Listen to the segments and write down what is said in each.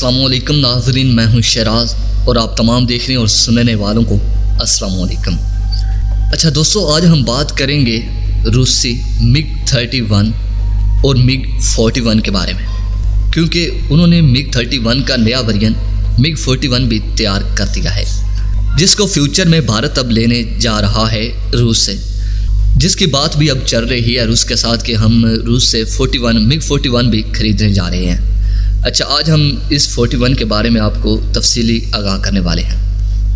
السلام علیکم ناظرین، میں ہوں شیراز اور آپ تمام دیکھنے اور سننے والوں کو السلام علیکم۔ اچھا دوستو، آج ہم بات کریں گے روسی MiG 31 اور MiG 41 کے بارے میں، کیونکہ انہوں نے MiG 31 کا نیا ورژن MiG 41 بھی تیار کر دیا ہے، جس کو فیوچر میں بھارت اب لینے جا رہا ہے روس سے، جس کی بات بھی اب چل رہی ہے روس کے ساتھ کہ ہم روس سے MiG 41 بھی خریدنے جا رہے ہیں۔ اچھا، آج ہم اس 41 کے بارے میں آپ کو تفصیلی آگاہ کرنے والے ہیں۔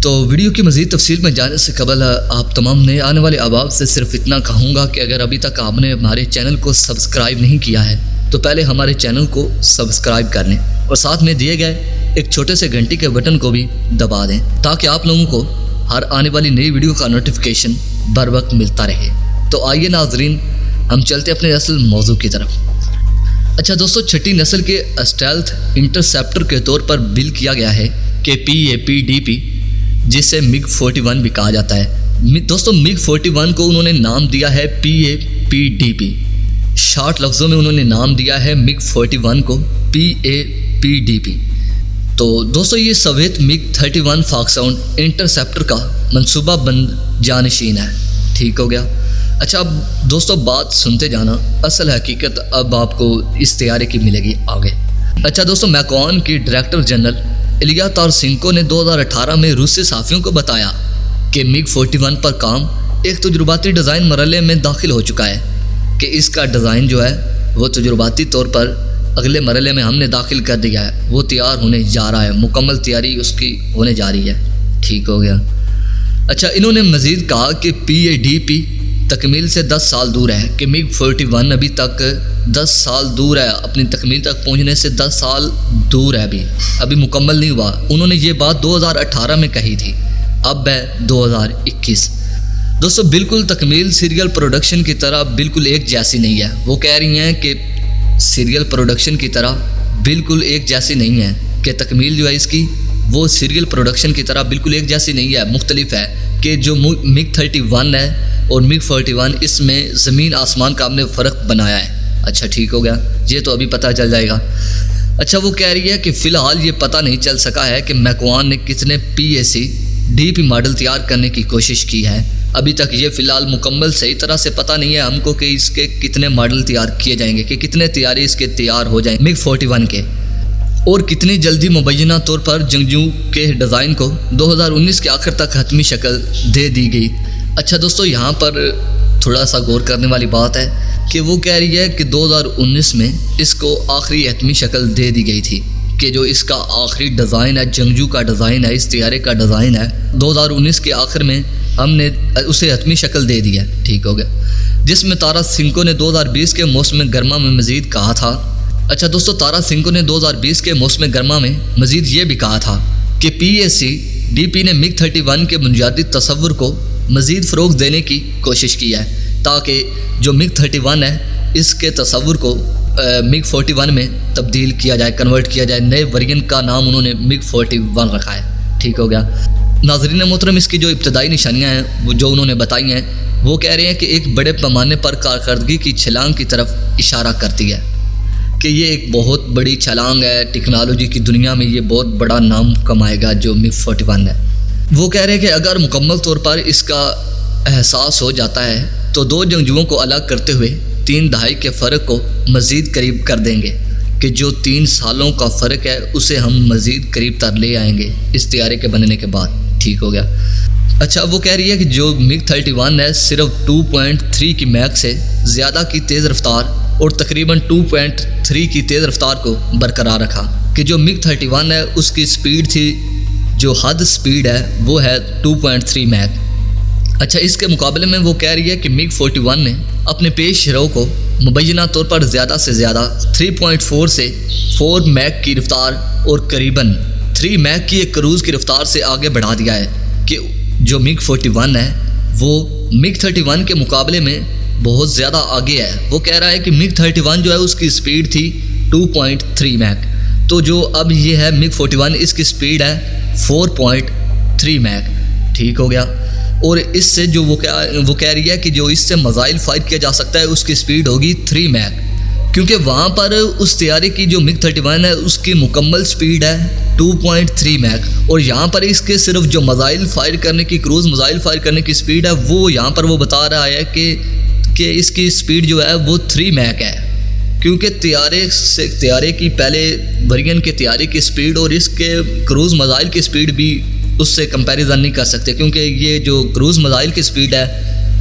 تو ویڈیو کی مزید تفصیل میں جانے سے قبل آپ تمام نئے آنے والے احباب سے صرف اتنا کہوں گا کہ اگر ابھی تک آپ نے ہمارے چینل کو سبسکرائب نہیں کیا ہے تو پہلے ہمارے چینل کو سبسکرائب کر لیں اور ساتھ میں دیے گئے ایک چھوٹے سے گھنٹی کے بٹن کو بھی دبا دیں تاکہ آپ لوگوں کو ہر آنے والی نئی ویڈیو کا نوٹیفیکیشن بر وقت ملتا رہے۔ تو آئیے ناظرین، ہم چلتے اپنے اصل موضوع کی طرف۔ اچھا دوستو، چھٹی نسل کے اسٹیلتھ انٹرسیپٹر کے طور پر بل کیا گیا ہے کہ PAPDP، جسے MiG 41 بھی کہا جاتا ہے۔ دوستو MiG 41 کو انہوں نے نام دیا ہے PAPDP، شارٹ لفظوں میں انہوں نے نام دیا ہے MiG 41 کو PAPDP۔ تو دوستو یہ سوویت MiG 31 فاکساؤنڈ انٹرسیپٹر کا منصوبہ بند جانشین ہے، ٹھیک ہو گیا۔ اچھا اب دوستو بات سنتے جانا، اصل حقیقت اب آپ کو اس طیارے کی ملے گی آگے۔ اچھا دوستو، میکون کی ڈائریکٹر جنرل ایلیا تاراسینکو نے 2018 میں روسی صحافیوں کو بتایا کہ MiG 41 پر کام ایک تجرباتی ڈیزائن مرحلے میں داخل ہو چکا ہے، کہ اس کا ڈیزائن جو ہے وہ تجرباتی طور پر اگلے مرحلے میں ہم نے داخل کر دیا ہے، وہ تیار ہونے جا رہا ہے، مکمل تیاری اس کی ہونے جا رہی ہے، ٹھیک ہو گیا۔ اچھا، انہوں نے مزید کہا کہ PADP تکمیل سے 10 سال دور ہے، کہ MiG 41 ابھی تک 10 سال دور ہے، اپنی تکمیل تک پہنچنے سے 10 سال دور ہے، ابھی مکمل نہیں ہوا۔ انہوں نے یہ بات 2018 میں کہی تھی، اب ہے 2021۔ دوستو بالکل تکمیل سیریل پروڈکشن کی طرح بالکل ایک جیسی نہیں ہے، وہ کہہ رہی ہیں کہ سیریل پروڈکشن کی طرح بالکل ایک جیسی نہیں ہے، کہ تکمیل جو ہے اس کی وہ سیریل پروڈکشن کی طرح بالکل ایک جیسی نہیں ہے، مختلف ہے، کہ جو MiG 31 ہے اور MiG 41 اس میں زمین آسمان کا ہم نے فرق بنایا ہے۔ اچھا ٹھیک ہو گیا، یہ تو ابھی پتہ چل جائے گا۔ اچھا وہ کہہ رہی ہے کہ فی الحال یہ پتہ نہیں چل سکا ہے کہ میکون نے کتنے PACDP ماڈل تیار کرنے کی کوشش کی ہے، ابھی تک یہ فی الحال مکمل صحیح طرح سے پتہ نہیں ہے ہم کو کہ اس کے کتنے ماڈل تیار کیے جائیں گے، کہ کتنے تیاری اس کے تیار ہو جائیں MiG 41 کے، اور کتنی جلدی مبینہ طور پر جنگجو کے ڈیزائن کو 2019 کے آخر تک حتمی شکل دے دی گئی۔ اچھا دوستو، یہاں پر تھوڑا سا غور کرنے والی بات ہے کہ وہ کہہ رہی ہے کہ 2019 میں اس کو آخری حتمی شکل دے دی گئی تھی، کہ جو اس کا آخری ڈیزائن ہے، جنگجو کا ڈیزائن ہے، اس طیارے کا ڈیزائن ہے، 2019 کے آخر میں ہم نے اسے حتمی شکل دے دی ہے، ٹھیک ہو گیا، جس میں تاراسینکو نے 2020 کے موسم گرما میں مزید کہا تھا۔ اچھا دوستو، تاراسینکو نے 2020 کے موسم گرما میں مزید یہ بھی کہا تھا کہ PACDP نے MiG 31 کے بنیادی تصور کو مزید فروغ دینے کی کوشش کی ہے، تاکہ جو MiG 31 ہے اس کے تصور کو MiG 41 میں تبدیل کیا جائے، کنورٹ کیا جائے۔ نئے ورژن کا نام انہوں نے MiG 41 رکھا ہے، ٹھیک ہو گیا۔ ناظرین محترم، اس کی جو ابتدائی نشانیاں ہیں جو انہوں نے بتائی ہیں، وہ کہہ رہے ہیں کہ ایک بڑے پیمانے پر کارکردگی کی چھلانگ کی طرف اشارہ کرتی ہے، کہ یہ ایک بہت بڑی چھلانگ ہے، ٹیکنالوجی کی دنیا میں یہ بہت بڑا نام کمائے گا جو MiG 41 ہے۔ وہ کہہ رہے ہیں کہ اگر مکمل طور پر اس کا احساس ہو جاتا ہے تو دو جنگجوؤں کو الگ کرتے ہوئے 3 دہائی کے فرق کو مزید قریب کر دیں گے، کہ جو 3 سالوں کا فرق ہے اسے ہم مزید قریب تر لے آئیں گے اس طیارے کے بننے کے بعد، ٹھیک ہو گیا۔ اچھا وہ کہہ رہی ہے کہ جو MiG 31 ہے صرف 2.3 کی میک سے زیادہ کی تیز رفتار اور تقریباً 2.3 کی تیز رفتار کو برقرار رکھا، کہ جو MiG 31 ہے اس کی سپیڈ تھی، جو حد سپیڈ ہے وہ ہے 2.3 میک۔ اچھا اس کے مقابلے میں وہ کہہ رہی ہے کہ MiG 41 نے اپنے پیش رو کو مبینہ طور پر زیادہ سے زیادہ 3.4 سے 4 میک کی رفتار اور قریباً 3 میک کی ایک کروز کی رفتار سے آگے بڑھا دیا ہے، کہ جو MiG 41 ہے وہ MiG 31 کے مقابلے میں بہت زیادہ آگے ہے۔ وہ کہہ رہا ہے کہ MiG 31 جو ہے اس کی سپیڈ تھی 2.3 میک، تو جو اب یہ ہے MiG 41 اس کی سپیڈ ہے 4.3 میک، ٹھیک ہو گیا۔ اور اس سے جو وہ کہہ رہی ہے کہ جو اس سے میزائل فائر کیا جا سکتا ہے اس کی سپیڈ ہوگی 3 میک، کیونکہ وہاں پر اس طیارے کی جو MiG 31 ہے اس کی مکمل سپیڈ ہے 2.3 میک، اور یہاں پر اس کے صرف جو میزائل فائر کرنے کی کروز میزائل فائر کرنے کی سپیڈ ہے وہ یہاں پر وہ بتا رہا ہے کہ اس کی سپیڈ جو ہے وہ 3 میک ہے، کیونکہ طیارے کی پہلے ورژن کے طیارے کی سپیڈ اور اس کے کروز میزائل کی سپیڈ بھی اس سے کمپیریزن نہیں کر سکتے، کیونکہ یہ جو کروز میزائل کی سپیڈ ہے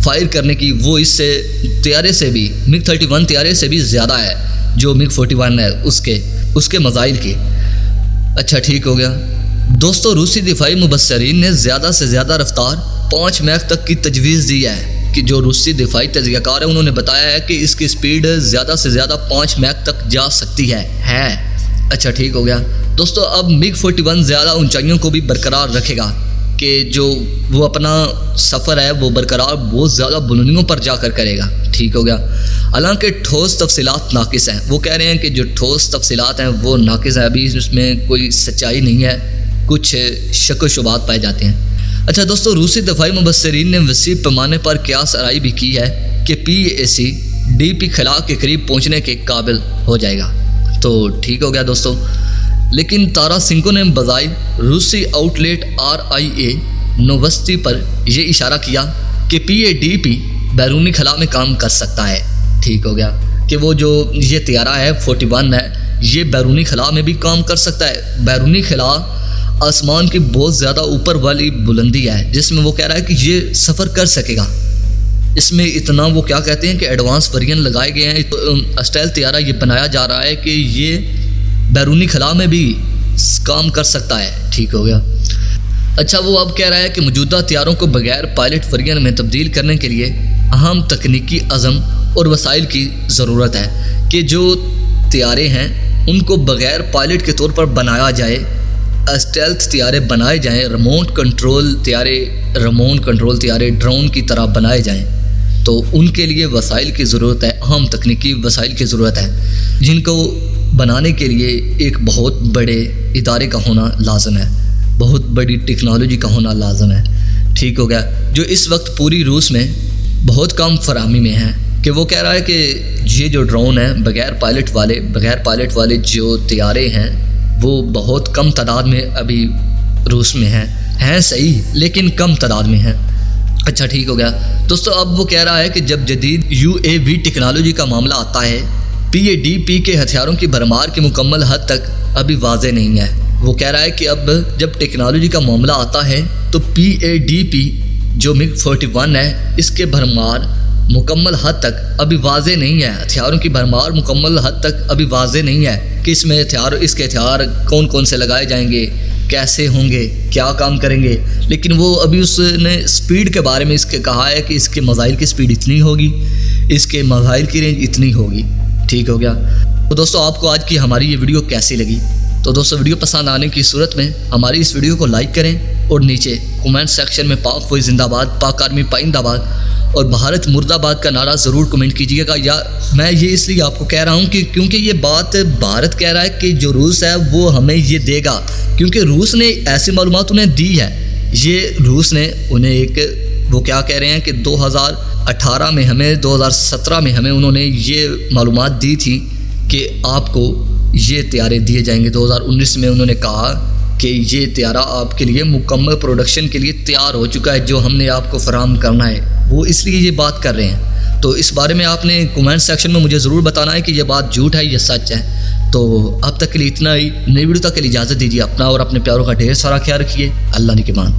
فائر کرنے کی وہ اس سے طیارے سے بھی MiG 31 طیارے سے بھی زیادہ ہے جو MiG 41 ہے اس کے میزائل کی۔ اچھا ٹھیک ہو گیا دوستو، روسی دفاعی مبصرین نے زیادہ سے زیادہ رفتار 5 میک تک کی تجویز دی ہے، کہ جو روسی دفاعی تجزیہ کار ہے انہوں نے بتایا ہے کہ اس کی سپیڈ زیادہ سے زیادہ 5 میک تک جا سکتی ہے۔ اچھا ٹھیک ہو گیا دوستو، اب MiG 41 زیادہ اونچائیوں کو بھی برقرار رکھے گا، کہ جو وہ اپنا سفر ہے وہ برقرار بہت زیادہ بلندیوں پر جا کر کرے گا۔ ٹھیک ہو گیا، حالانکہ ٹھوس تفصیلات ناقص ہیں، وہ کہہ رہے ہیں کہ جو ٹھوس تفصیلات ہیں وہ ناقص ہیں، ابھی اس میں کوئی سچائی نہیں ہے، کچھ شک و شبہات پائے جاتے ہیں۔ اچھا دوستو، روسی دفاعی مبصرین نے وسیع پیمانے پر قیاس آرائی بھی کی ہے کہ PAC DP خلا کے قریب پہنچنے کے قابل ہو جائے گا۔ تو ٹھیک ہو گیا دوستو، لیکن تارا سنکو نے بظاہر روسی آؤٹ لیٹ RIA نووسٹی پر یہ اشارہ کیا کہ PADP بیرونی خلا میں کام کر سکتا ہے۔ ٹھیک ہو گیا کہ وہ جو یہ طیارہ ہے 41 ہے یہ بیرونی خلا میں بھی کام کر سکتا ہے۔ بیرونی خلا آسمان کی بہت زیادہ اوپر والی بلندی ہے جس میں وہ کہہ رہا ہے کہ یہ سفر کر سکے گا، اس میں اتنا وہ کیا کہتے ہیں کہ ایڈوانس ورژن لگائے گئے ہیں، اسٹائل طیارہ یہ بنایا جا رہا ہے کہ یہ بیرونی خلا میں بھی کام کر سکتا ہے۔ ٹھیک ہو گیا، اچھا وہ اب کہہ رہا ہے کہ موجودہ طیاروں کو بغیر پائلٹ ورژن میں تبدیل کرنے کے لیے اہم تکنیکی عزم اور وسائل کی ضرورت ہے، کہ جو طیارے ہیں ان کو بغیر پائلٹ کے طور پر بنایا جائے، اسٹیلتھ طیارے بنائے جائیں، ریموٹ کنٹرول طیارے ڈرون کی طرح بنائے جائیں، تو ان کے لیے وسائل کی ضرورت ہے، اہم تکنیکی وسائل کی ضرورت ہے، جن کو بنانے کے لیے ایک بہت بڑے ادارے کا ہونا لازم ہے، بہت بڑی ٹیکنالوجی کا ہونا لازم ہے۔ ٹھیک ہو گیا، جو اس وقت پوری روس میں بہت کم فراہمی میں ہے، کہ وہ کہہ رہا ہے کہ یہ جو ڈرون ہیں بغیر پائلٹ والے جو طیارے ہیں وہ بہت کم تعداد میں ابھی روس میں ہیں صحیح لیکن کم تعداد میں ہیں۔ اچھا ٹھیک ہو گیا دوستو، اب وہ کہہ رہا ہے کہ جب جدید UAV ٹیکنالوجی کا معاملہ آتا ہے PADP کے ہتھیاروں کی بھرمار کی مکمل حد تک ابھی واضح نہیں ہے۔ وہ کہہ رہا ہے کہ اب جب ٹیکنالوجی کا معاملہ آتا ہے تو PADP جو MiG 41 ہے اس کے بھرمار مکمل حد تک ابھی واضح نہیں ہے، ہتھیاروں کی بھرمار مکمل حد تک ابھی واضح نہیں ہے کہ اس کے ہتھیار کون کون سے لگائے جائیں گے، کیسے ہوں گے، کیا کام کریں گے، لیکن وہ ابھی اس نے سپیڈ کے بارے میں اس کے کہا ہے کہ اس کے میزائل کی سپیڈ اتنی ہوگی، اس کے میزائل کی رینج اتنی ہوگی۔ ٹھیک ہو گیا، تو دوستو آپ کو آج کی ہماری یہ ویڈیو کیسی لگی؟ تو دوستو ویڈیو پسند آنے کی صورت میں ہماری اس ویڈیو کو لائک کریں اور نیچے کومنٹ سیکشن میں پاک فوج زندہ باد، پاک آرمی پائندہ باد اور بھارت مرد آباد کا نعرہ ضرور کمنٹ کیجیے گا۔ یا میں یہ اس لیے آپ کو کہہ رہا ہوں کہ کیونکہ یہ بات بھارت کہہ رہا ہے کہ جو روس ہے وہ ہمیں یہ دے گا، کیونکہ روس نے ایسی معلومات انہیں دی ہے، یہ روس نے انہیں ایک وہ کیا کہہ رہے ہیں کہ 2018 میں ہمیں 2017 میں ہمیں انہوں نے یہ معلومات دی تھی کہ آپ کو یہ طیارے دیے جائیں گے۔ 2019 میں انہوں نے کہا کہ یہ طیارہ آپ کے لیے مکمل پروڈکشن کے لیے تیار ہو چکا ہے، جو ہم نے آپ کو فراہم کرنا ہے، وہ اس لیے یہ بات کر رہے ہیں۔ تو اس بارے میں آپ نے کومنٹ سیکشن میں مجھے ضرور بتانا ہے کہ یہ بات جھوٹ ہے یا سچ ہے۔ تو اب تک کے لیے اتنا ہی، نئی ویڈیو تک کے لیے اجازت دیجیے، اپنا اور اپنے پیاروں کا ڈھیر سارا خیال رکھیے، اللہ نگہبان۔